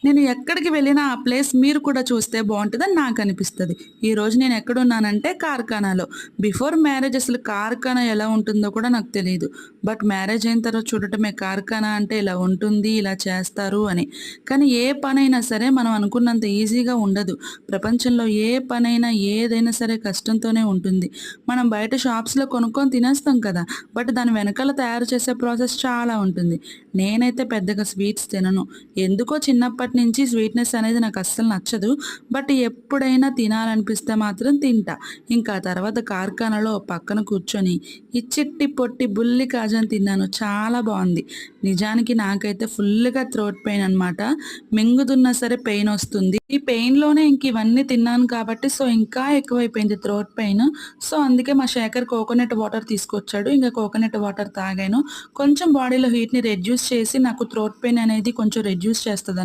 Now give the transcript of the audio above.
నేను ఎక్కడికి వెళ్ళినా ఆ ప్లేస్ మీరు కూడా చూస్తే బావుంటదని నాకనిపిస్తది. ఈరోజు నేను ఎక్కడున్నానంటే కార్ఖానాలో. బిఫోర్ మ్యారేజ్ అసలు కార్ఖానా ఎలా ఉంటుందో కూడా నాకు తెలీదు. బట్ మ్యారేజ్ అయిన తర్వాత చూడటమే కార్ఖానా అంటే ఇలా ఉంటుంది, ఇలా చేస్తారు అని. కానీ ఏ పనైనా సరే మనం అనుకున్నంత ఈజీగా ఉండదు. ప్రపంచంలో ఏ పనైనా, ఏదైనా సరే కష్టంతోనే ఉంటుంది. మనం బయట షాప్స్‌లో కొనుక్కొని తినేస్తాం కదా! బట్ దాని వెనకాల తయారు చేసే ప్రాసెస్ చాలా ఉంటుంది. నేనైతే పెద్దగా స్వీట్స్ తినను. ఎందుకో చిన్నప్పటి నుంచి స్వీట్‌నెస్ అనేది నాకు అస్సలు నచ్చదు. బట్ ఎప్పుడైనా తినాలనిపిస్తే మాత్రం తింటా. ఇంకా ఆ తర్వాత కార్ఖానాలో పక్కన కూర్చొని ఈ చిట్టి పొట్టి బుల్లి కాజాని తిన్నాను. చాలా బావుంది. నిజానికి నాకైతే ఫుల్‌గా థ్రోట్ పెయిన్ అనమాట. మింగుతున్నా సరే పెయినొస్తుంది. ఈ పెయిన్‌లోనే ఇంక ఇవన్నీ తిన్నాను కాబట్టి ఇంకా ఎక్కువైపోయింది థ్రోట్ పెయిన్. అందుకే మా శేఖర్ కోకోనట్ వాటర్ తీసుకొచ్చాడు. ఇంక కోకోనట్ వాటర్ తాగాను. కొంచెం బాడీలో హీట్‌ని రెడ్యూస్ చేసి నాకు థ్రోట్ పెయిన్ అనేది కొంచెం రెడ్యూస్ చేస్తదని